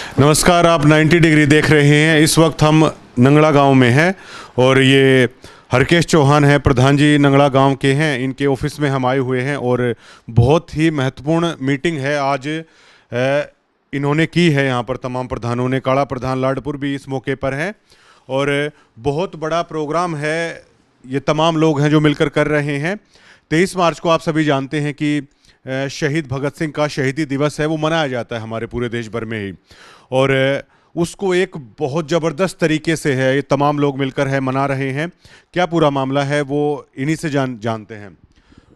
नमस्कार, आप 90 डिग्री देख रहे हैं। इस वक्त हम नंगड़ा गांव में हैं और ये हरकेश चौहान है, प्रधान जी नंगड़ा गांव के हैं। इनके ऑफिस में हम आए हुए हैं और बहुत ही महत्वपूर्ण मीटिंग है आज इन्होंने की है। यहाँ पर तमाम प्रधानों ने, काड़ा प्रधान लाडपुर भी इस मौके पर हैं और बहुत बड़ा प्रोग्राम है। ये तमाम लोग हैं जो मिलकर कर रहे हैं। 23 मार्च को आप सभी जानते हैं कि शहीद भगत सिंह का शहीदी दिवस है, वो मनाया जाता है हमारे पूरे देश भर में ही, और उसको एक बहुत ज़बरदस्त तरीके से है ये तमाम लोग मिलकर है मना रहे हैं। क्या पूरा मामला है वो इन्हीं से जानते हैं।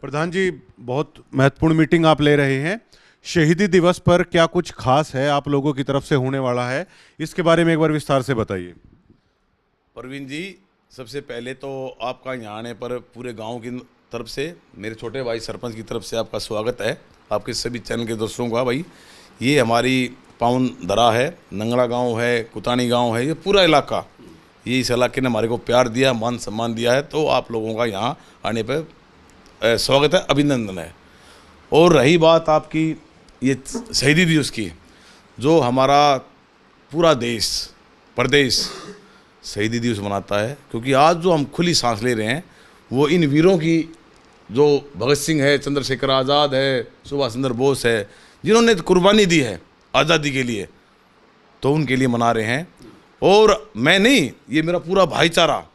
प्रधान जी, बहुत महत्वपूर्ण मीटिंग आप ले रहे हैं। शहीदी दिवस पर क्या कुछ खास है आप लोगों की तरफ से होने वाला है, इसके बारे में एक बार विस्तार से बताइए। परवीन जी, सबसे पहले तो आपका यहाँ आने पर पूरे गांव की तरफ से, मेरे छोटे भाई सरपंच की तरफ से आपका स्वागत है। आपके सभी चैनल के दोस्तों का भाई, ये हमारी पावन दरा है, नंगड़ा गांव है, कुतानी गांव है, ये पूरा इलाका, ये इस इलाके ने हमारे को प्यार दिया, मान सम्मान दिया है। तो आप लोगों का यहाँ आने पर स्वागत है, अभिनंदन है। और रही बात आपकी ये शहीदी दिवस की, जो हमारा पूरा देश प्रदेश शहीदी दिवस मनाता है, क्योंकि आज जो हम खुली सांस ले रहे हैं वो इन वीरों की, जो भगत सिंह है, चंद्रशेखर आज़ाद है, सुभाष चंद्र बोस है, जिन्होंने कुर्बानी दी है आज़ादी के लिए, तो उनके लिए मना रहे हैं। और मैं नहीं, ये मेरा पूरा भाईचारा,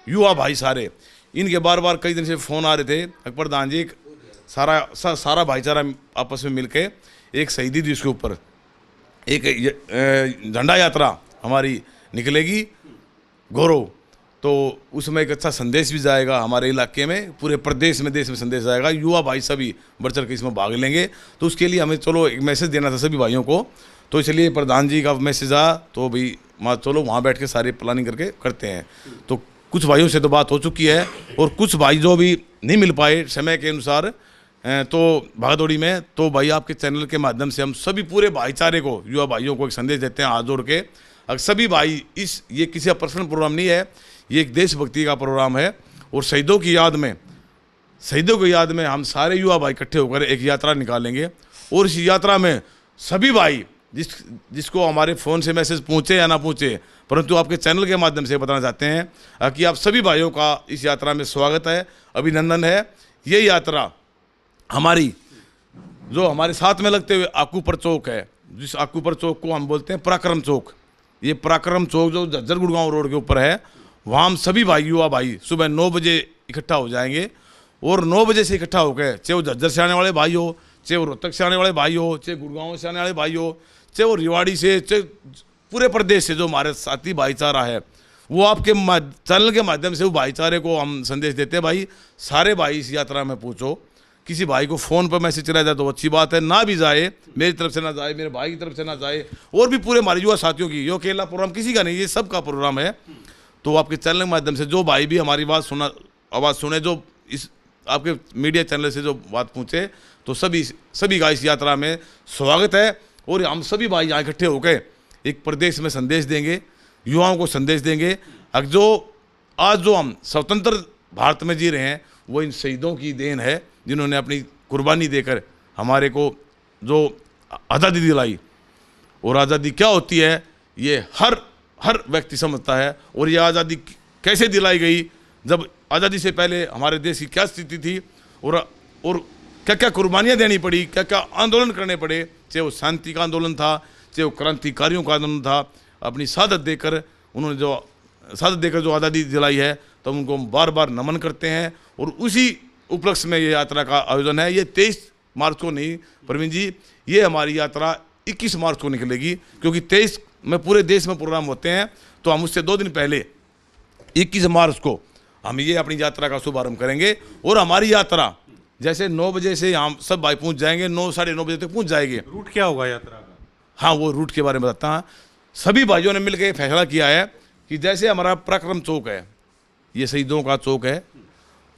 युवा भाई सारे, इनके बार बार कई दिन से फ़ोन आ रहे थे, प्रधान जी सारा भाईचारा आपस में मिलके एक शहीदी दिवस के ऊपर एक झंडा यात्रा हमारी निकलेगी, गौरव। तो उसमें एक अच्छा संदेश भी जाएगा हमारे इलाके में, पूरे प्रदेश में, देश में संदेश जाएगा। युवा भाई सभी बढ़ चढ़ के इसमें भाग लेंगे। तो उसके लिए हमें चलो एक मैसेज देना था सभी भाइयों को, तो इसलिए प्रधान जी का मैसेज आ, तो भाई चलो वहाँ बैठ के सारी प्लानिंग करके करते हैं। तो कुछ भाइयों से तो बात हो चुकी है और कुछ भाई जो भी नहीं मिल पाए समय के अनुसार, तो भागदौड़ी में, तो भाई आपके चैनल के माध्यम से हम सभी पूरे भाईचारे को, युवा भाइयों को एक संदेश देते हैं हाथ जोड़ के। अगर सभी भाई ये किसी का पर्सनल प्रोग्राम नहीं है, ये एक देशभक्ति का प्रोग्राम है। और शहीदों की याद में हम सारे युवा भाई इकट्ठे होकर एक यात्रा निकालेंगे। और इस यात्रा में सभी भाई, जिसको हमारे फ़ोन से मैसेज पहुँचे या ना पहुँचे, परंतु आपके चैनल के माध्यम से बताना चाहते हैं कि आप सभी भाइयों का इस यात्रा में स्वागत है, अभिनंदन है। ये यात्रा हमारी, जो हमारे साथ में लगते हुए आकूपर चौक है, जिस आकूपर चौक को हम बोलते हैं पराक्रम चौक, ये पराक्रम चौक जो झज्जर गुड़गांव रोड के ऊपर है, वहाँ हम सभी भाई, युवा भाई सुबह 9 बजे इकट्ठा हो जाएंगे। और 9 बजे से इकट्ठा होकर, चाहे वो झज्जर से आने वाले भाई हो, चाहे वो रोहतक से आने वाले भाई हो, चाहे गुड़गांव से आने वाले भाई हो, चाहे वो रेवाड़ी से, चाहे पूरे प्रदेश से जो हमारे साथी भाईचारा है, वो आपके चैनल के माध्यम से वो भाईचारे को हम संदेश देते हैं। भाई सारे भाई इस यात्रा में पूछो, किसी भाई को फ़ोन पर मैसेज चला जाए तो अच्छी बात है, ना भी जाए, मेरी तरफ से ना जाए, मेरे भाई की तरफ से ना जाए, और भी पूरे हमारे युवा साथियों की, यो अकेला प्रोग्राम किसी का नहीं, ये सबका प्रोग्राम है। तो आपके चैनल के माध्यम से जो भाई भी हमारी आवाज़ सुने, जो इस आपके मीडिया चैनल से जो बात पूछे, तो सभी का इस यात्रा में स्वागत है। और हम सभी भाई यहाँ इकट्ठे होकर एक प्रदेश में संदेश देंगे, युवाओं को संदेश देंगे। अब जो आज जो हम स्वतंत्र भारत में जी रहे हैं, वो इन शहीदों की देन है, जिन्होंने अपनी कुर्बानी देकर हमारे को जो आज़ादी दिलाई। और आज़ादी क्या होती है ये हर व्यक्ति समझता है। और ये आज़ादी कैसे दिलाई गई, जब आज़ादी से पहले हमारे देश की क्या स्थिति थी, और क्या क्या कुर्बानियाँ देनी पड़ी, क्या क्या आंदोलन करने पड़े, चाहे वो शांति का आंदोलन था, चाहे वो क्रांतिकारियों का आंदोलन था। अपनी शहादत देकर जो आज़ादी दिलाई है, तो उनको हम बार बार नमन करते हैं। और उसी उपलक्ष्य में ये यात्रा का आयोजन है। ये 23 मार्च को नहीं प्रवीण जी, ये हमारी यात्रा 21 मार्च को निकलेगी, क्योंकि 23 में पूरे देश में प्रोग्राम होते हैं। तो हम उससे 2 दिन पहले 21 मार्च को हम ये अपनी यात्रा का शुभारंभ करेंगे। और हमारी यात्रा जैसे 9 बजे से हम सब भाई पहुंच जाएंगे, 9 साढ़े 9 बजे तक पहुंच जाएंगे। रूट क्या होगा यात्रा का? हाँ, वो रूट के बारे में बताता हूँ। सभी भाइयों ने मिलकर फैसला किया है कि जैसे हमारा पराक्रम चौक है, ये शहीदों का चौक है,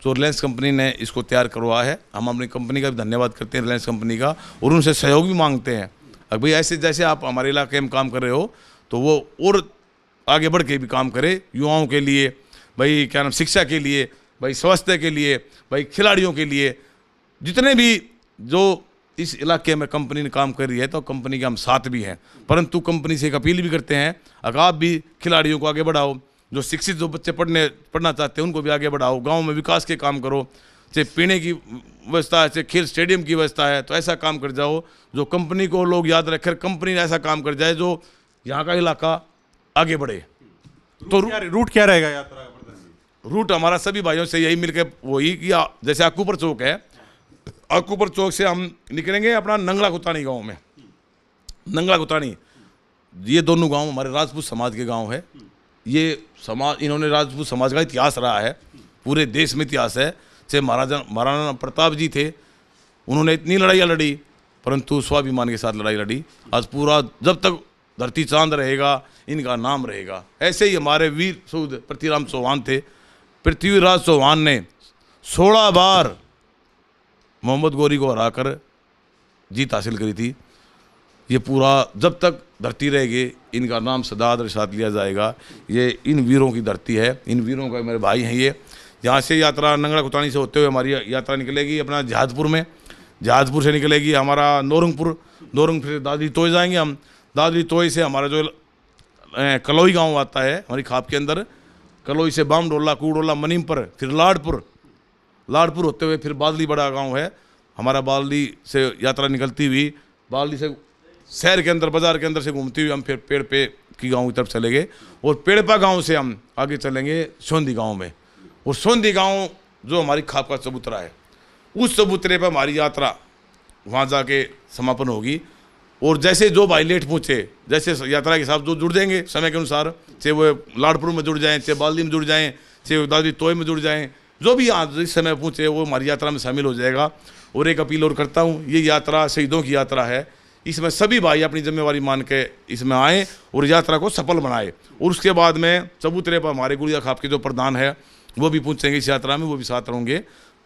तो रिलायंस कंपनी ने इसको तैयार करवाया है। हम अपनी कंपनी का भी धन्यवाद करते हैं, रिलायंस कंपनी का, और उनसे सहयोग भी मांगते हैं। अब भाई ऐसे जैसे आप हमारे इलाके में काम कर रहे हो, तो वो और आगे बढ़ के भी काम करे, युवाओं के लिए, भाई क्या नाम, शिक्षा के लिए, भाई स्वास्थ्य के लिए, भाई खिलाड़ियों के लिए, जितने भी जो इस इलाके में कंपनी ने काम कर रही है तो कंपनी के हम साथ भी हैं, परंतु कंपनी से एक अपील भी करते हैं, अगर आप भी खिलाड़ियों को आगे बढ़ाओ, जो शिक्षित जो बच्चे पढ़ना चाहते हैं उनको भी आगे बढ़ाओ, गांव में विकास के काम करो, चाहे पीने की व्यवस्था है, चाहे खेल स्टेडियम की व्यवस्था है, तो ऐसा काम कर जाओ जो कंपनी को लोग याद रखें, कंपनी ऐसा काम कर जाए जो यहाँ का इलाका आगे बढ़े। तो रूट क्या रहेगा यात्रा का प्रधान जी? रूट हमारा सभी भाइयों से यही मिलकर वही कि जैसे अक्कूपर चौक है, अक्कूपर चौक से हम निकलेंगे अपना नंगला कुतानी गांव में। नंगला कुतानी ये दोनों गांव हमारे राजपूत समाज के गांव है। ये समाज, इन्होंने राजपूत समाज का इतिहास रहा है, पूरे देश में इतिहास है। चाहे महाराणा प्रताप जी थे, उन्होंने इतनी लड़ाइयाँ लड़ी, परंतु स्वाभिमान के साथ लड़ाई लड़ी। आज पूरा जब तक धरती चांद रहेगा इनका नाम रहेगा। ऐसे ही हमारे वीर शूद पृथ्वीराज चौहान थे। पृथ्वीराज चौहान ने 16 बार मोहम्मद गोरी को हराकर जीत हासिल करी थी। ये पूरा जब तक धरती रहेगी इनका नाम सदा आदर साथ लिया जाएगा। ये इन वीरों की धरती है, इन वीरों का मेरे भाई हैं। ये यहाँ से यात्रा नंगला कुतानी से होते हुए हमारी यात्रा निकलेगी अपना जहाजपुर में, जहाजपुर से निकलेगी हमारा नौरंगपुर, नौरंगपुर से दादरी तोय जाएंगे हम। दादरी तोय से हमारा जो कलोई गांव आता है हमारी खाप के अंदर, कलोई से बामडोला, कूडोला, मनीमपुर, फिर लाडपुर, लाडपुर होते हुए फिर बादली बड़ा गांव है हमारा। बादली से यात्रा निकलती हुई बादली से शहर के अंदर, बाजार के अंदर से घूमती हुई हम फिर पेड़ पे की गांव की तरफ चले गए और पेड़पा गांव से हम आगे चलेंगे सोंदी गांव में। और सोंदी गांव जो हमारी खाप का चबूतरा है, उस चबूतरे पर हमारी यात्रा वहाँ जाके समापन होगी। और जैसे जो भाई लेट पहुँचे, जैसे यात्रा के हिसाब जो जुड़ जाएंगे समय के अनुसार, चाहे वो लाडपुर में जुड़ जाएँ, चाहे बाल्दी में जुड़ जाएँ, चाहे दादी तोय में जुड़ जाएँ, जो भी आज जिस समय पहुँचे वो हमारी यात्रा में शामिल हो जाएगा। और एक अपील और करता हूँ, ये यात्रा शहीदों की यात्रा है, इसमें सभी भाई अपनी जिम्मेवारी मान के इसमें आएँ और यात्रा को सफल बनाए। और उसके बाद में चबूतरे पर हमारे गुड़िया खाप के जो प्रधान है वो भी पहुँचेंगे इस यात्रा में, वो भी साथ रहेंगे।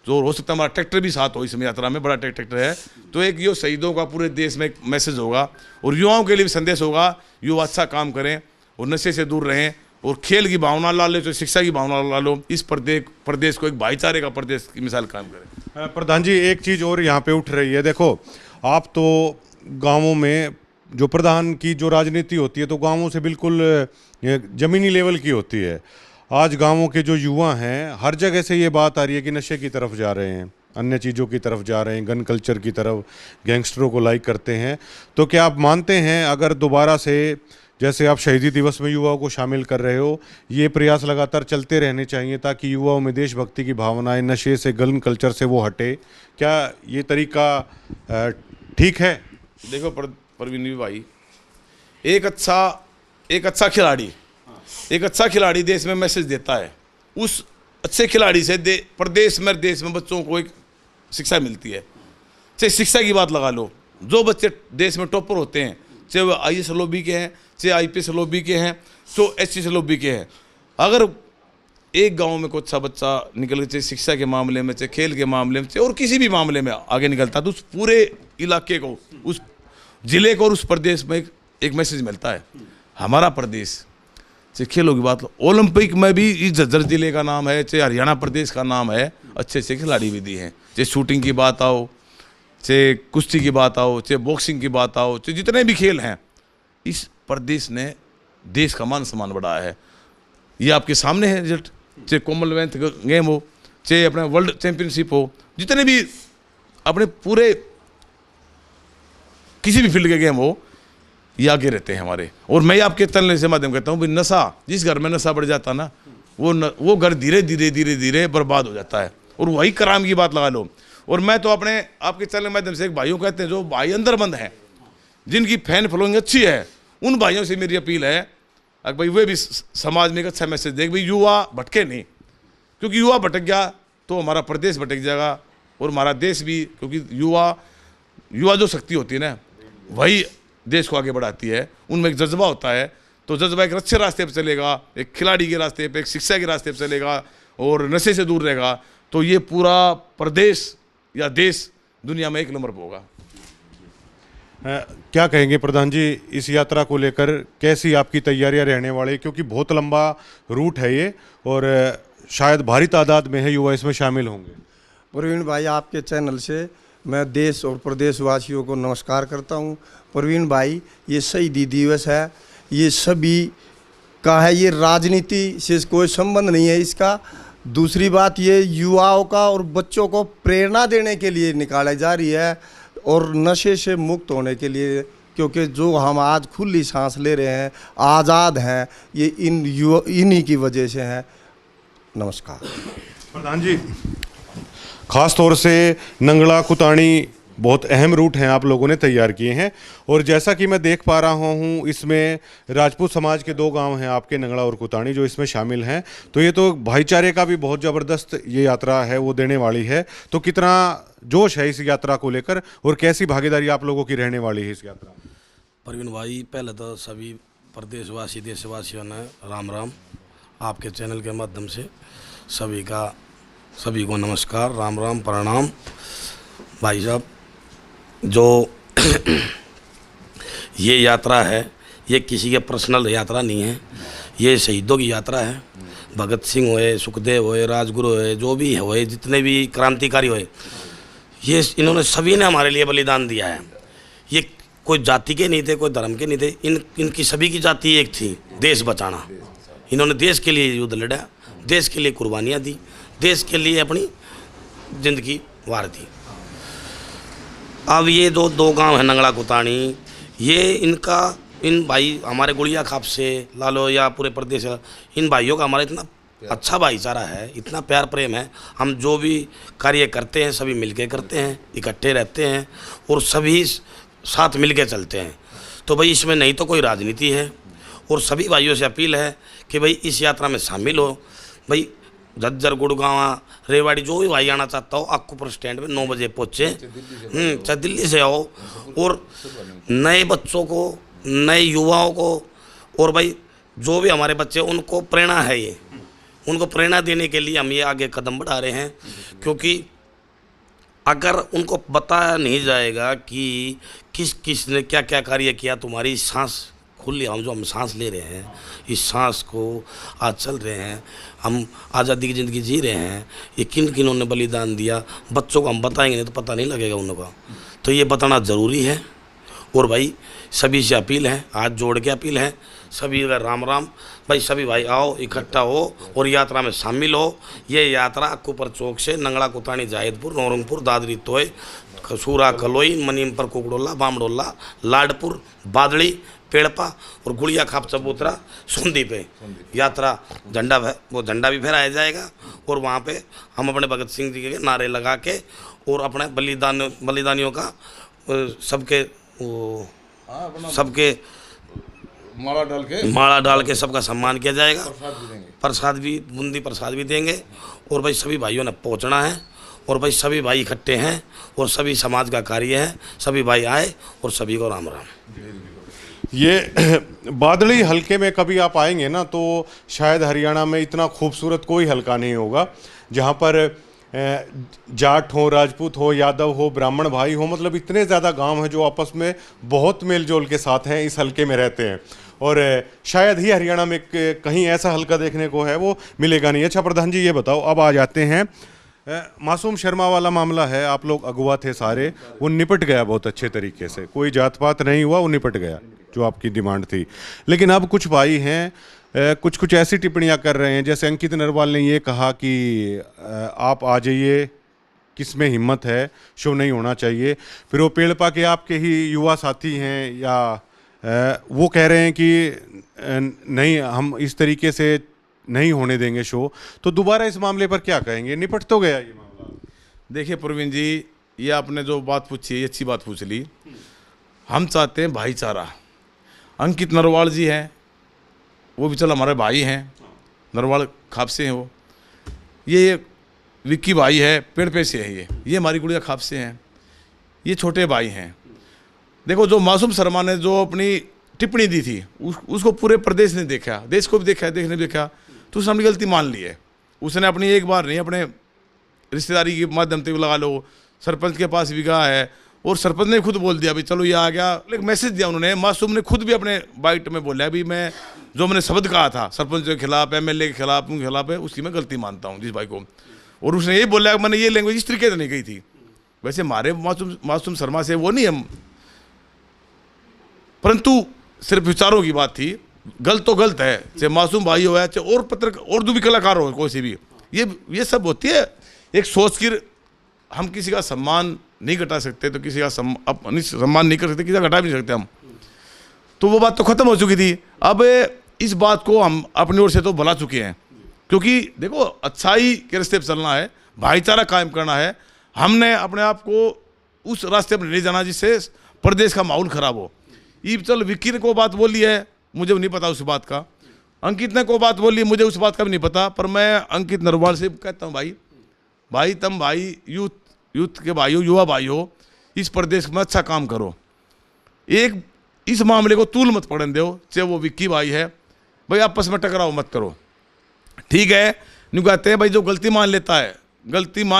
जो हो सकता है हमारा ट्रैक्टर भी साथ हो इसमें यात्रा में, बड़ा ट्रैक्टर है। तो एक ये शहीदों का पूरे देश में एक मैसेज होगा और युवाओं के लिए भी संदेश होगा, युवा अच्छा काम करें और नशे से दूर रहें और खेल की भावना ला लो, तो शिक्षा की भावना ला लो। इस प्रदेश को एक भाईचारे का प्रदेश की मिसाल कायम करें। प्रधान जी एक चीज़ और यहाँ पे उठ रही है, देखो आप तो गांवों में जो प्रधान की जो राजनीति होती है तो गांवों से बिल्कुल ज़मीनी लेवल की होती है। आज गांवों के जो युवा हैं हर जगह से ये बात आ रही है कि नशे की तरफ जा रहे हैं, अन्य चीज़ों की तरफ जा रहे हैं, गन कल्चर की तरफ, गैंगस्टरों को लाइक करते हैं। तो क्या आप मानते हैं अगर दोबारा से जैसे आप शहीदी दिवस में युवाओं को शामिल कर रहे हो, ये प्रयास लगातार चलते रहने चाहिए ताकि युवाओं में देशभक्ति की भावनाएं, नशे से, गन कल्चर से वो हटे? क्या ये तरीका ठीक है? देखो परवीन भाई, एक अच्छा खिलाड़ी देश में मैसेज देता है। उस अच्छे खिलाड़ी से देश में बच्चों को एक शिक्षा मिलती है। चाहे शिक्षा की बात लगा लो, जो बच्चे देश में टॉपर होते हैं, चाहे वो IAS लॉबी के हैं, चाहे IPS लॉबी के हैं, तो SC लॉबी के हैं, अगर एक गांव में कोई अच्छा बच्चा निकल के चाहे शिक्षा के मामले में, चाहे खेल के मामले में, चाहे और किसी भी मामले में आगे निकलता है, तो उस पूरे इलाके को, उस जिले को और उस प्रदेश में एक मैसेज मिलता है। हमारा प्रदेश, चाहे खेलों की बात लो, ओलंपिक में भी इस झज्जर जिले का नाम है, चाहे हरियाणा प्रदेश का नाम है, अच्छे अच्छे खिलाड़ी भी दिए हैं। चाहे शूटिंग की बात आओ, चाहे कुश्ती की बात आओ, चाहे बॉक्सिंग की बात आओ, चाहे जितने भी खेल हैं, इस प्रदेश ने देश का मान सम्मान बढ़ाया है। ये आपके सामने है रिजल्ट, चाहे कॉमनवेल्थ गेम हो, चाहे अपना वर्ल्ड चैंपियनशिप हो, जितने भी अपने पूरे किसी भी फील्ड के गेम हो, ये आगे रहते हैं हमारे। और मैं आपके चैनल से माध्यम कहता हूँ, भाई नशा, जिस घर में नशा बढ़ जाता ना, वो घर धीरे धीरे बर्बाद हो जाता है। और वही क्राइम की बात लगा लो। और मैं तो अपने आपके चैनल के माध्यम से एक भाइयों कहते हैं जो भाई अंदर बंद हैं, जिनकी फैन फॉलोइंग अच्छी है, उन भाइयों से मेरी अपील है अगर भाई वे भी समाज में एक अच्छा मैसेज देख, भाई युवा भटके नहीं, क्योंकि युवा भटक गया तो हमारा प्रदेश भटक जाएगा और हमारा देश भी, क्योंकि युवा जो शक्ति होती है ना, वही देश को आगे बढ़ाती है। उनमें एक जज्बा होता है, तो जज्बा एक अच्छे रास्ते पर चलेगा, एक खिलाड़ी के रास्ते पे, एक शिक्षा के रास्ते पर चलेगा और नशे से दूर रहेगा, तो ये पूरा प्रदेश या देश दुनिया में एक नंबर पर होगा। क्या कहेंगे प्रधान जी इस यात्रा को लेकर, कैसी आपकी तैयारियां रहने वाली, क्योंकि बहुत लंबा रूट है ये और शायद भारी तादाद में है युवा इसमें शामिल होंगे? प्रवीण भाई, आपके चैनल से मैं देश और प्रदेशवासियों को नमस्कार करता हूँ। प्रवीण भाई, ये शहीदी दिवस है, ये सभी का है, ये राजनीति से कोई संबंध नहीं है इसका। दूसरी बात, ये युवाओं का और बच्चों को प्रेरणा देने के लिए निकाला जा रही है और नशे से मुक्त होने के लिए, क्योंकि जो हम आज खुली सांस ले रहे हैं, आज़ाद हैं, ये इन्हीं की वजह से है। नमस्कार प्रधान जी, खास तौर से नंगला कुताणी बहुत अहम रूट हैं आप लोगों ने तैयार किए हैं, और जैसा कि मैं देख पा रहा हूं इसमें राजपूत समाज के 2 गांव हैं आपके, नंगला और कुताणी, जो इसमें शामिल हैं। तो ये तो भाईचारे का भी बहुत ज़बरदस्त ये यात्रा है वो देने वाली है। तो कितना जोश है इस यात्रा को लेकर और कैसी भागीदारी आप लोगों की रहने वाली है इस यात्रा में? प्रवीण भाई, पहले तो सभी प्रदेशवासी देशवासियों ने राम राम। आपके चैनल के माध्यम से सभी को नमस्कार, राम राम, प्रणाम। भाई साहब, जो ये यात्रा है, ये किसी के पर्सनल यात्रा नहीं है, ये शहीदों की यात्रा है। भगत सिंह हुए, सुखदेव हुए, राजगुरु हुए, जो भी हुए, जितने भी क्रांतिकारी हुए, ये इन्होंने सभी ने हमारे लिए बलिदान दिया है। ये कोई जाति के नहीं थे, कोई धर्म के नहीं थे, इनकी सभी की जाति एक थी, देश बचाना। इन्होंने देश के लिए युद्ध लड़ा, देश के लिए कुर्बानियाँ दी, देश के लिए अपनी ज़िंदगी वार दी। अब ये दो गांव है नंगला कुताणी, ये इन भाई हमारे गुड़िया खाप से लालो या पूरे प्रदेश, इन भाइयों का हमारा इतना अच्छा भाईचारा है, इतना प्यार प्रेम है। हम जो भी कार्य करते हैं सभी मिलके करते हैं, इकट्ठे रहते हैं और सभी साथ मिलके चलते हैं। तो भाई इसमें नहीं तो कोई राजनीति है, और सभी भाइयों से अपील है कि भाई इस यात्रा में शामिल हो। भाई झज्जर, गुड़गांव, रेवाड़ी, जो भी भाई आना चाहता हो, अक्कूपुर स्टैंड में 9 बजे पहुँचे। चाहे दिल्ली से आओ, और नए बच्चों को, नए युवाओं को, और भाई जो भी हमारे बच्चे, उनको प्रेरणा है, ये उनको प्रेरणा देने के लिए हम ये आगे कदम बढ़ा रहे हैं। क्योंकि अगर उनको बताया नहीं जाएगा कि किस ने क्या क्या कार्य किया, तुम्हारी सांस खुली, हम सांस ले रहे हैं, इस सांस को आज चल रहे हैं, हम आज़ादी की ज़िंदगी जी रहे हैं, ये किन ने बलिदान दिया, बच्चों को हम बताएंगे नहीं तो पता नहीं लगेगा उनको। तो ये बताना ज़रूरी है। और भाई सभी से अपील है, हाथ जोड़ के अपील है, सभी का राम राम। भाई सभी भाई आओ, इकट्ठा हो और यात्रा में शामिल हो। ये यात्रा अक्कूपर चौक से नंगला कुताणी, जाहिदपुर, नौरंगपुर, दादरी, तोय, सूरा, कलोई, मनीमपुर, कुकड़ोला, बामडोला, लाडपुर, बादड़ी, पेड़पा और गुड़िया खाप चबूतरा, सुंदी पे यात्रा झंडा भी फहराया जाएगा। और वहाँ पे हम अपने भगत सिंह जी के नारे लगा के और अपने बलिदानियों का सबके माला डाल के सबका सम्मान किया जाएगा। प्रसाद भी, बूंदी प्रसाद भी देंगे। और भाई सभी भाइयों ने पहुंचना है, और भाई सभी भाई इकट्ठे हैं और सभी समाज का कार्य है, सभी भाई आए और सभी को राम राम। ये बादली हलके में कभी आप आएंगे ना, तो शायद हरियाणा में इतना खूबसूरत कोई हलका नहीं होगा जहाँ पर जाट हो, राजपूत हो, यादव हो, ब्राह्मण भाई हो, मतलब इतने ज़्यादा गांव हैं जो आपस में बहुत मेल जोल के साथ हैं, इस हलके में रहते हैं। और शायद ही हरियाणा में कहीं ऐसा हलका देखने को है वो मिलेगा नहीं। अच्छा प्रधान जी, ये बताओ, अब आ जाते हैं मासूम शर्मा वाला मामला है, आप लोग अगुवा थे सारे, वो निपट गया बहुत अच्छे तरीके से, कोई जात पात नहीं हुआ, वो निपट गया जो आपकी डिमांड थी। लेकिन अब कुछ भाई हैं कुछ ऐसी टिप्पणियां कर रहे हैं, जैसे अंकित नरवाल ने ये कहा कि आप आ जाइए, किसमें हिम्मत है, शो नहीं होना चाहिए। फिर वो पेड़पा के आपके ही युवा साथी हैं या वो कह रहे हैं कि नहीं, हम इस तरीके से नहीं होने देंगे शो। तो दोबारा इस मामले पर क्या कहेंगे? निपट तो गया ये मामला। देखिए प्रवीण जी, ये आपने जो बात पूछी है, ये अच्छी बात पूछ ली। हम चाहते हैं भाईचारा। अंकित नरवाल जी हैं, वो भी चल हमारे भाई हैं, नरवाल खाप से हैं वो। ये विक्की भाई है, पेड़ पे से है, ये हमारी गुड़िया खाप से हैं, ये छोटे भाई हैं। देखो, जो मासूम शर्मा ने जो अपनी टिप्पणी दी थी, उसको पूरे प्रदेश ने देखा, देश को भी देखा, तो उसने अपनी गलती मान ली है। उसने अपनी एक बार नहीं, अपने रिश्तेदारी के माध्यम से लगा लो, सरपंच के पास भी गया है और सरपंच ने खुद बोल दिया, भाई चलो ये आ गया, लेकिन मैसेज दिया उन्होंने। मासूम ने खुद भी अपने बाइट में बोला, अभी मैं जो मैंने शब्द कहा था सरपंच के खिलाफ, एमएलए के खिलाफ, उनके खिलाफ है, उसकी मैं गलती मानता हूँ जिस भाई को। और उसने ये बोला, मैंने ये लैंग्वेज इस तरीके से नहीं कही थी, वैसे हमारे मासूम शर्मा से वो नहीं हम, परंतु सिर्फ विचारों की बात थी। गलत तो गलत है, चाहे मासूम भाई हो चाहे और पत्रकार और जो भी कलाकार हो कोई सी भी, ये सब होती है एक सोच की। हम किसी का सम्मान नहीं घटा सकते, तो किसी का सम्मान नहीं कर सकते, किसी का घटा भी नहीं सकते हम। तो वो बात तो खत्म हो चुकी थी। अब इस बात को हम अपनी ओर से तो बुला चुके हैं, क्योंकि देखो अच्छाई के रास्ते पर चलना है, भाईचारा कायम करना है। हमने अपने आप को उस रास्ते पर नहीं जाना जिससे प्रदेश का माहौल खराब हो। ईब चल विक्की ने को बात बोली है, मुझे नहीं पता उस बात का। अंकित ने को बात बोली, मुझे उस बात का भी नहीं पता। पर मैं अंकित नरवाल से कहता हूँ, भाई तुम भाई यूथ के भाई हो, युवा भाई हो, इस प्रदेश में अच्छा काम करो। एक इस मामले को तूल मत पड़ने दो, चाहे वो विक्की भाई है, भाई आपस में टकराव मत करो। ठीक है, नहीं कहते हैं भाई जो गलती मान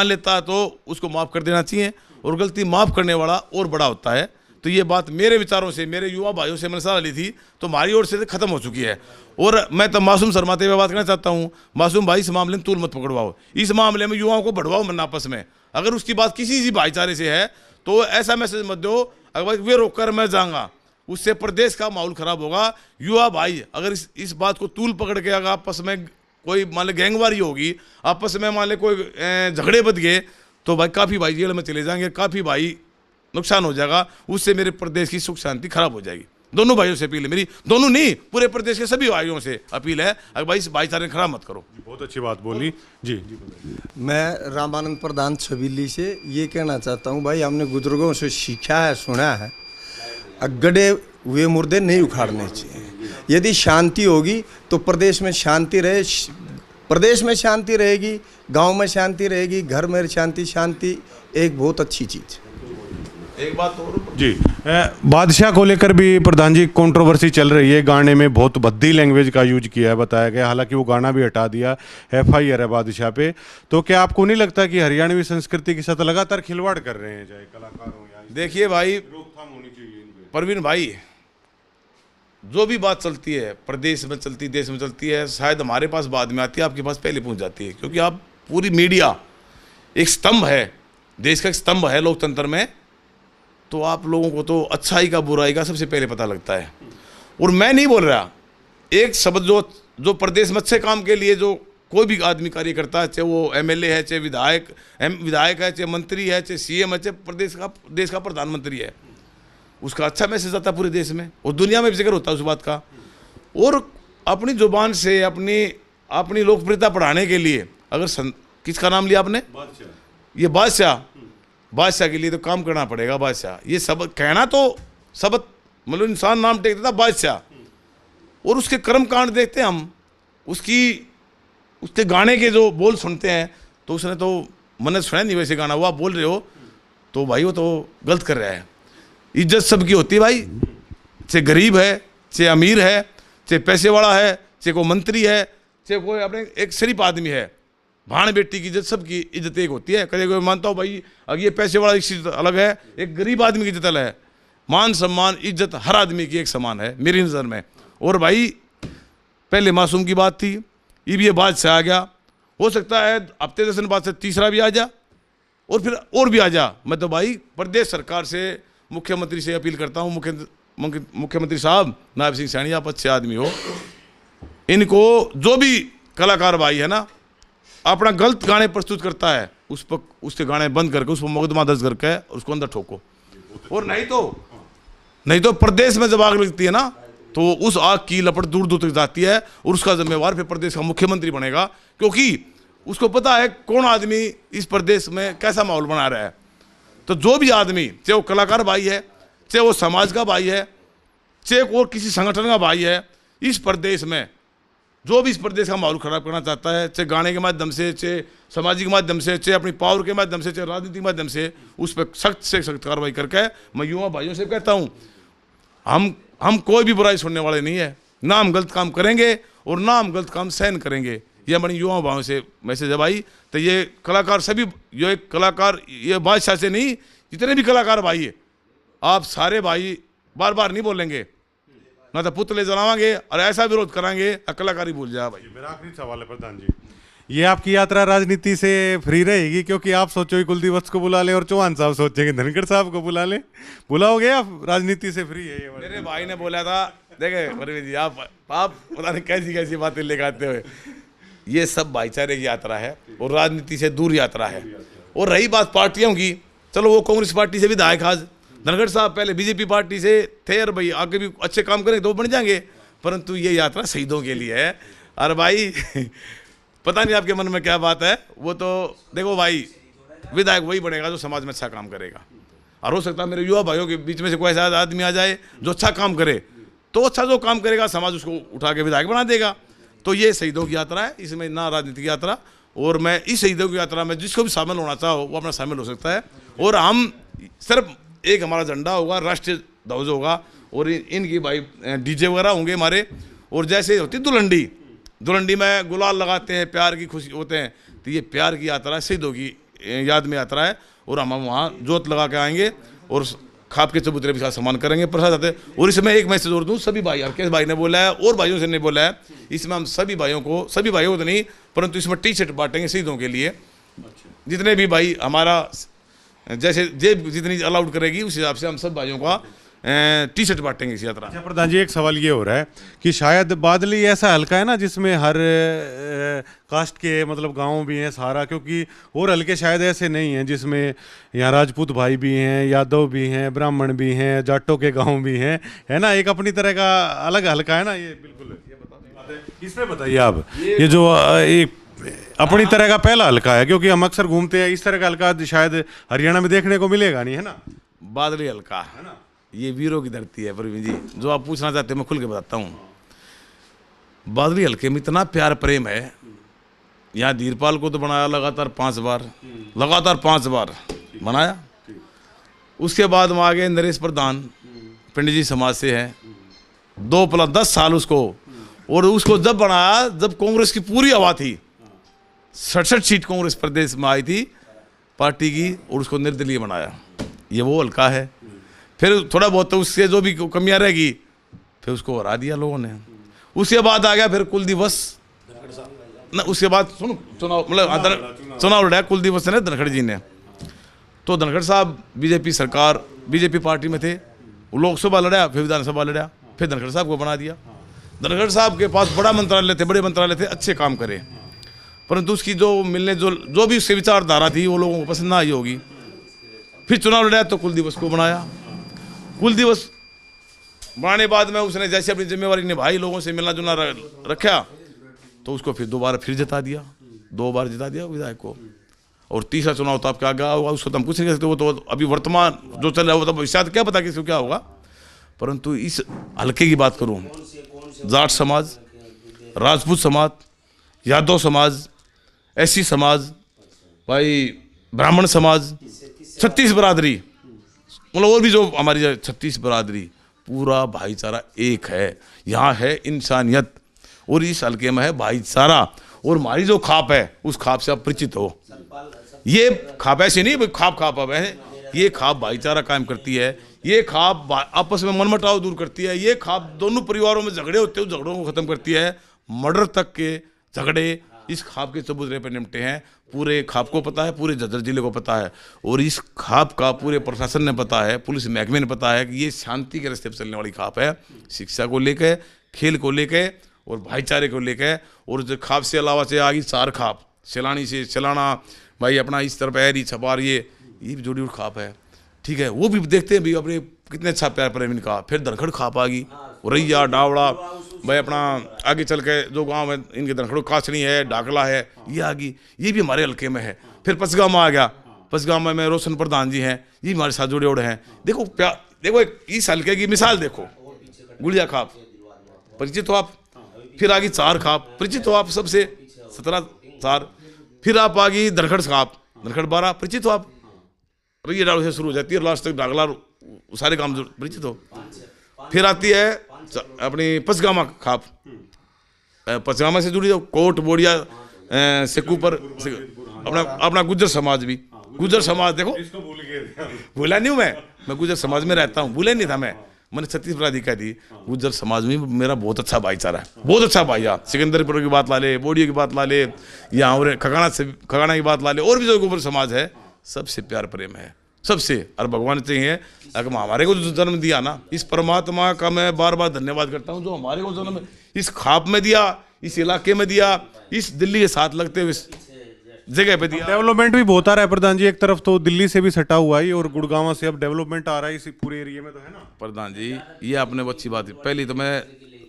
लेता है तो उसको माफ़ कर देना चाहिए, और गलती माफ़ करने वाला और बड़ा होता है। तो ये बात मेरे विचारों से, मेरे युवा भाइयों से मैंने सलाह ली थी, तो हमारी ओर से ख़त्म हो चुकी है। और मैं तो मासूम शर्माते हुए बात करना चाहता हूँ, मासूम भाई इस मामले में तूल मत पकड़वाओ, इस मामले में युवाओं को बढ़वाओ मन आपस में। अगर उसकी बात किसी भी भाईचारे से है तो ऐसा मैसेज मत दो, अगर वे रोक कर मैं जाऊँगा, उससे प्रदेश का माहौल खराब होगा। युवा भाई अगर इस बात को तूल पकड़ के अगर आपस में कोई मान लो गैंगवारी होगी, आपस में मान लो कोई झगड़े बच गए, तो भाई काफ़ी भाई जेल में चले जाएंगे, काफ़ी भाई नुकसान हो जाएगा। उससे मेरे प्रदेश की सुख शांति खराब हो जाएगी। दोनों भाइयों से अपील है मेरी, दोनों नहीं पूरे प्रदेश के सभी भाइयों से अपील है, अगर भाई इस भाईचारे खराब मत करो। बहुत अच्छी बात बोली जी। मैं रामानंद प्रधान छबीली से ये कहना चाहता हूँ, भाई हमने बुजुर्गों से सीखा है, सुना है, गड़े हुए मुर्दे नहीं उखाड़ने चाहिए। यदि शांति होगी तो प्रदेश में शांति रहे, प्रदेश में शांति रहेगी, गांव में शांति रहेगी, घर में शांति एक बहुत अच्छी चीज़। एक बात और जी, बादशाह को लेकर भी प्रधान जी कंट्रोवर्सी चल रही है। गाने में बहुत भद्दी लैंग्वेज का यूज किया है बताया गया, हालांकि वो गाना भी हटा दिया, FIR है बादशाह पे। तो क्या आपको नहीं लगता कि हरियाणवी संस्कृति के साथ लगातार खिलवाड़ कर रहे हैं, चाहे कलाकार हो या देखिए भाई रोकथाम होनी चाहिए इन पे। परवीन भाई, जो भी बात चलती है प्रदेश में चलती, देश में चलती है, शायद हमारे पास बाद में आती है, आपके पास पहले पहुंच जाती है, क्योंकि आप पूरी मीडिया एक स्तंभ है, देश का एक स्तंभ है लोकतंत्र में। तो आप लोगों को तो अच्छाई का बुराई का सबसे पहले पता लगता है। और मैं नहीं बोल रहा, एक शब्द जो प्रदेश में अच्छे काम के लिए जो कोई भी आदमी कार्य करता है, चाहे वो MLA है, चाहे विधायक है, चाहे मंत्री है, चाहे CM है, चाहे देश का प्रधानमंत्री है, उसका अच्छा मैसेज आता है पूरे देश में और दुनिया में भी जिक्र होता है उस बात का। और अपनी जुबान से अपनी लोकप्रियता बढ़ाने के लिए अगर किसका नाम लिया आपने, ये बादशाह के लिए तो काम करना पड़ेगा। बादशाह ये सब कहना तो सब मतलब इंसान नाम टेक देता बादशाह, और उसके कर्म कांड देखते हैं हम, उसके गाने के जो बोल सुनते हैं, तो उसने तो मैंने सुना नहीं वैसे गाना, वो आप बोल रहे हो तो भाई वो तो गलत कर रहा है। इज्जत सबकी होती है भाई, चाहे गरीब है, चाहे अमीर है, चाहे पैसे वाला है, चाहे कोई मंत्री है, चाहे कोई अपने एक शरीफ आदमी है, भाण बेटी की इज्जत, सबकी इज्जत एक होती है। कभी कोई मानता हूँ भाई अगर ये पैसे वाला इज्जत अलग है, एक गरीब आदमी की इज्जत अलग है। मान सम्मान इज्जत हर आदमी की एक समान है मेरी नज़र में। और भाई पहले मासूम की बात थी, अब ये बादशाह आ गया, हो सकता है हफ्ते 10 दिन बाद से तीसरा भी आ जा और फिर और भी आ जा। मैं तो भाई प्रदेश सरकार से, मुख्यमंत्री से अपील करता हूँ, मुख्यमंत्री साहब नायब सिंह सैनी, आप अच्छे आदमी हो, इनको जो भी कलाकार भाई है ना अपना गलत गाने प्रस्तुत करता है उस पर उसके गाने बंद करके उस पर मुकदमा दर्ज करके उसको अंदर ठोको। और नहीं तो प्रदेश में जब आग लगती है ना तो उस आग की लपट दूर दूर तक जाती है और उसका जिम्मेवार फिर प्रदेश का मुख्यमंत्री बनेगा, क्योंकि उसको पता है कौन आदमी इस प्रदेश में कैसा माहौल बना रहा है। तो जो भी आदमी, चाहे वो कलाकार भाई है, चाहे वो समाज का भाई है, चाहे वो किसी संगठन का भाई है, इस प्रदेश में जो भी इस प्रदेश का माहौल खराब करना चाहता है, चाहे गाने के माध्यम से, चाहे सामाजिक माध्यम से, चाहे अपनी पावर के माध्यम से, चाहे राजनीतिक माध्यम से, उस पर सख्त से सख्त कार्रवाई करके मैं युवा भाइयों से कहता हूँ, हम कोई भी बुराई सुनने वाले नहीं है, ना हम गलत काम करेंगे और ना हम गलत काम सहन करेंगे। ये हमारे युवा भाइयों से मैसेज है भाई। तो ये कलाकार सभी, जो एक कलाकार, ये बादशाह से नहीं, जितने भी कलाकार भाई है, आप सारे भाई बार बार नहीं बोलेंगे, ना तो पुतले जलावांगे और ऐसा विरोध कराएंगे कलाकारी भूल जाए भाई। मेरा आखिरी सवाल है प्रधान जी, ये आपकी यात्रा राजनीति से फ्री रहेगी, क्योंकि आप सोचो ही कुलदीप वत्स को बुला लें और चौहान साहब सोचेंगे धनखड़ साहब को बुला लें, बुलाओगे आप? राजनीति से फ्री है ये वाला। मेरे भाई ने बोला था, देखे परवीन जी, आप पता नहीं कैसी कैसी बातें लेकर आते हुए, ये सब भाईचारे की यात्रा है और राजनीति से दूर यात्रा है। और रही बात पार्टियों की, चलो वो कांग्रेस पार्टी से भी दायक आज धनखड़ साहब पहले बीजेपी पार्टी से थे, और भाई आगे भी अच्छे काम करें तो बन जाएंगे, परंतु ये यात्रा शहीदों के लिए है। और भाई पता नहीं आपके मन में क्या बात है, वो तो देखो भाई, विधायक वही बनेगा जो समाज में अच्छा काम करेगा। और हो सकता है मेरे युवा भाइयों के बीच में से कोई ऐसा आदमी आ जाए जो अच्छा काम करे, तो अच्छा जो काम करेगा समाज उसको उठा के विधायक बना देगा। तो ये शहीदों की यात्रा है, इसमें ना राजनीतिक यात्रा। और मैं इस शहीदों की यात्रा में जिसको भी शामिल होना चाहो वो अपना शामिल हो सकता है। और हम सिर्फ एक हमारा झंडा होगा, राष्ट्रीय ध्वज होगा, और इनकी भाई डीजे वगैरह होंगे हमारे। और जैसे होती दुलंडी, दुलंडी में गुलाल लगाते हैं, प्यार की खुशी होते हैं, तो ये प्यार की यात्रा है, शहीदों की याद में यात्रा है। और हम वहाँ जोत लगा के आएंगे और खाप के चबूतरे के साथ सम्मान करेंगे, प्रसाद आते। और इसमें एक मैसेज और दूँ, सभी भाई, हरकेश भाई ने बोला है और भाइयों से ने बोला है, इसमें हम सभी भाइयों को तो नहीं, परंतु इसमें टी शर्ट बांटेंगे शहीदों के लिए। जितने भी भाई हमारा जैसे जेब जितनी अलाउड करेगी उस हिसाब से हम सब भाइयों का टी शर्ट बांटेंगे इस यात्रा। अच्छा प्रधान जी, एक सवाल ये हो रहा है कि शायद बादली ऐसा हल्का है ना जिसमें हर कास्ट के मतलब गांव भी हैं सारा, क्योंकि और हल्के शायद ऐसे नहीं हैं जिसमें यहाँ राजपूत भाई भी हैं, यादव भी हैं, ब्राह्मण भी हैं, जाटों के गांव भी हैं, है ना, एक अपनी तरह का अलग हल्का है ना ये। बिल्कुल, इसमें बताइए आप, ये जो एक अपनी तरह का पहला हल्का है, क्योंकि हम अक्सर घूमते हैं, इस तरह का हल्का शायद हरियाणा में देखने को मिलेगा नहीं, है ना। बादली हल्का है ना, ये वीरों की धरती है परवीन जी। जो आप पूछना चाहते हैं मैं खुल के बताता हूँ। बादली हल्के में इतना प्यार प्रेम है, यहाँ धीरपाल को तो बनाया लगातार 5 बार, लगातार 5 बार बनाया। उसके बाद वहाँ आगे नरेश प्रधान पंडित जी समाज से है, 2+10 साल उसको। और उसको जब बनाया जब कांग्रेस की पूरी हवा थी, 67 सीट कांग्रेस प्रदेश में आई थी पार्टी की, और उसको निर्दलीय बनाया। ये वो हल्का है। फिर थोड़ा बहुत तो उससे जो भी कमियां रहेगी फिर उसको हरा दिया लोगों ने। उसके बाद आ गया फिर कुलदीप वत्स ना, उसके बाद सुनो चुनाव मतलब चुनाव लड़ा कुलदीप वत्स ने, धनखड़ जी ने। तो धनखड़ साहब बीजेपी सरकार बीजेपी पार्टी में थे, वो लोकसभा लड़ा, फिर विधानसभा लड़ा, फिर धनखड़ साहब को बना दिया। धनखड़ साहब के पास बड़ा मंत्रालय थे, बड़े मंत्रालय थे, अच्छे काम करे, परंतु उसकी जो मिलने जो भी उसकी विचारधारा थी वो लोगों को पसंद ना आई होगी। फिर चुनाव लड़ा तो कुलदीप वत्स को बनाया। कुलदीप वत्स बनाने बाद में उसने जैसे अपनी जिम्मेवारी निभाई, लोगों से मिलना जुलना रखा, तो उसको फिर दोबारा फिर जिता दिया, 2 बार जिता दिया विधायक को। और तीसरा चुनाव तो आपके आगे होगा, उसको तो हम कुछ नहीं कह सकते, वो तो अभी वर्तमान जो चल रहा है वो तो भविष्य क्या पता किसको क्या होगा। परंतु इस हल्के की बात करूँ, जाट समाज, राजपूत समाज, यादव समाज, एससी समाज, भाई ब्राह्मण समाज, 36 बरादरी, मतलब और भी जो हमारी 36 बरादरी, पूरा भाईचारा एक है। यहाँ है इंसानियत और इस हल्के में है भाईचारा। और हमारी जो खाप है उस खाप से आप परिचित हो। ये खाप ऐसी नहीं खाप है, ये खाप भाईचारा कायम करती है, ये खाप आपस में मनमुटाव दूर करती है, ये खाप दोनों परिवारों में झगड़े होते हैं झगड़ों को खत्म करती है। मर्डर तक के झगड़े इस खाप के चबूतरे पर निपटे हैं। पूरे खाप को पता है, पूरे झज्जर जिले को पता है, और इस खाप का पूरे प्रशासन ने पता है, पुलिस महकमे ने पता है कि ये शांति के रास्ते पर चलने वाली खाप है। शिक्षा को लेकर, खेल को लेकर और भाईचारे को लेकर। और जो खाप से अलावा से आगे 4 खाप, सैलानी से चलाना, भाई अपना इस तरफ ऐरी छपार, ये भी जोड़ी हुई खाप है, ठीक है। वो भी देखते हैं भाई अपने कितने अच्छा प्यार प्रेम इनका। फिर धनखड़ खाप आ गई, रैया डावड़ा, भाई अपना आगे चल के जो गांव है इनके धनखड़ काछड़ी है, डाकला है, ये आ गई, ये भी हमारे हल्के में है। फिर पसगामा आ गया, पसगामा में रोशन प्रधान जी हैं, ये हमारे साथ जुड़े उड़े हैं। देखो देखो एक इस हल्के की मिसाल देखो, गुड़िया खाप परिचित हो आप, फिर आ गई 4 खाप परिचित हो आप सबसे, 17 4, फिर आप आ गई धनखड़ खाप, धनखड़ 12 परिचित हो आप, रैया डावड़ा से शुरू हो जाती है लास्ट तक डाकला, सारे काम परिचित हो। फिर आती है अपनी पसगामा खाप, पसगामा से जुड़ी कोट बोड़िया सेकूपर, अपना गुज्जर समाज भी, गुज्जर समाज देखो भूला नहीं हूँ मैं गुज्जर समाज में रहता हूँ, भूला नहीं था मैं। मैंने छत्तीसगढ़ दिखा दी। गुज्जर समाज में मेरा बहुत अच्छा भाईचारा है, बहुत अच्छा भाईया। सिकंदरपुर की बात ला ले, बोडियो की बात ला ले, या और खगाना की बात ला ले, और भी जो गोबर समाज है, सबसे प्यार प्रेम है सबसे। और भगवान चाहिए अगर हमारे को जो जन्म दिया ना, इस परमात्मा का मैं बार बार धन्यवाद करता हूँ जो हमारे को जन्म इस खाप में दिया, इस इलाके में दिया, इस दिल्ली के साथ लगते हुए जगह पे दिया। डेवलपमेंट भी बहुत आ रहा है प्रधान जी, एक तरफ तो दिल्ली से भी सटा हुआ है और गुड़गांव से अब डेवलपमेंट आ रहा है इसी पूरे एरिया में, तो है ना प्रधान जी। ये आपने बहुत अच्छी बात है। पहली तो मैं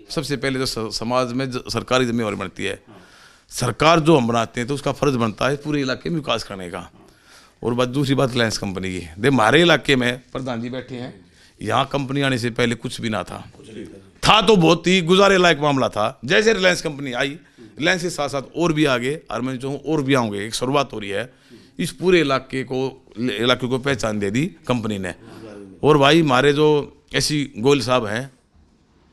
सबसे पहले जो समाज में सरकारी जिम्मेवारी बनती है, सरकार जो हम बनाते हैं तो उसका फर्ज बनता है पूरे इलाके में विकास करने का। और बात दूसरी बात रिलायंस कंपनी की, देख हमारे इलाके में प्रधान जी बैठे हैं, यहाँ कंपनी आने से पहले कुछ भी ना था तो बहुत ही गुजारे लायक मामला था। जैसे रिलायंस कंपनी आई, रिलायंस के साथ साथ और भी आगे, और मैं जो हूँ और भी आऊँगे, एक शुरुआत हो रही है। इस पूरे इलाके को पहचान दे दी कंपनी ने। और भाई हमारे जो ऐसी गोयल साहब हैं,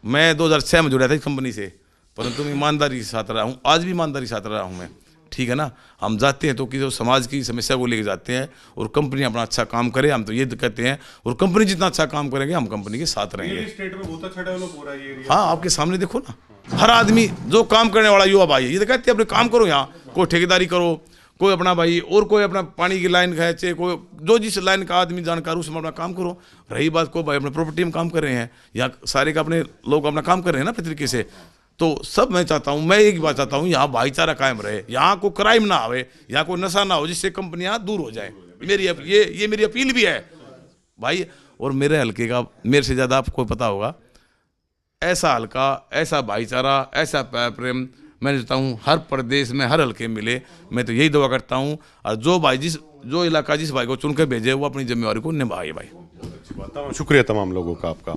मैं 2006 में जुड़ा था इस कंपनी से, परंतु मैं ईमानदारी के साथ रहा हूँ, आज भी ईमानदारी के साथ रहा हूँ मैं, ठीक है ना। हम जाते हैं तो कि जो समाज की समस्या को लेकर जाते हैं और कंपनी अपना अच्छा काम करे, हम तो ये कहते हैं। और कंपनी जितना अच्छा काम करेंगे हम कंपनी के साथ रहेंगे। स्टेट में बहुत अच्छा डेवलप हो रहा है ये एरिया। हाँ, आपके सामने देखो ना, हर आदमी जो काम करने वाला युवा भाई है, ये तो कहते हैं अपने काम करो, यहाँ कोई ठेकेदारी करो, कोई अपना भाई, और कोई अपना पानी की लाइन खींचे, कोई जो जिस लाइन का आदमी जानकार उसमें अपना काम करो। रही बात को भाई अपने प्रॉपर्टी में काम कर रहे हैं, या सारे का अपने लोग अपना काम कर रहे हैं ना अपने तरीके से, तो सब मैं चाहता हूँ, मैं एक बात चाहता हूँ, यहाँ भाईचारा कायम रहे, यहाँ को क्राइम ना आवे, यहाँ कोई नशा ना हो, जिससे कंपनियाँ दूर हो जाए। ये मेरी अपील भी है भाई। और मेरे हल्के का मेरे से ज़्यादा आपको पता होगा, ऐसा हल्का, ऐसा भाईचारा, ऐसा प्यार प्रेम मैं चाहता हूँ हर प्रदेश में, हर हल्के मिले। मैं तो यही दुआ करता हूँ। और जो इलाका जिस भाई को चुन के भेजे, वो अपनी जिम्मेवारी को निभाए भाई। अच्छी बात है, शुक्रिया तमाम लोगों का आपका।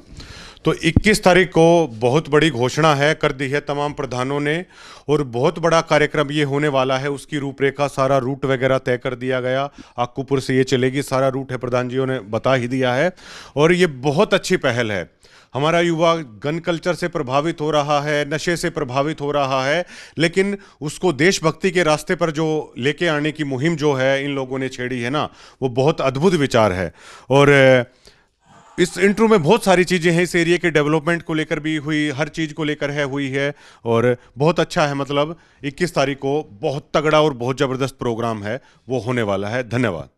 तो 21 तारीख को बहुत बड़ी घोषणा है कर दी है तमाम प्रधानों ने, और बहुत बड़ा कार्यक्रम ये होने वाला है। उसकी रूपरेखा, सारा रूट वगैरह तय कर दिया गया। आक्कूपुर से ये चलेगी, सारा रूट है, प्रधान जियों ने बता ही दिया है। और ये बहुत अच्छी पहल है। हमारा युवा गन कल्चर से प्रभावित हो रहा है, नशे से प्रभावित हो रहा है, लेकिन उसको देशभक्ति के रास्ते पर जो लेके आने की मुहिम जो है इन लोगों ने छेड़ी है ना, वो बहुत अद्भुत विचार है। और इस इंट्रो में बहुत सारी चीज़ें हैं इस एरिया के डेवलपमेंट को लेकर भी हुई, हर चीज़ को लेकर हुई है, और बहुत अच्छा है। मतलब 21 तारीख को बहुत तगड़ा और बहुत ज़बरदस्त प्रोग्राम है, वो होने वाला है। धन्यवाद।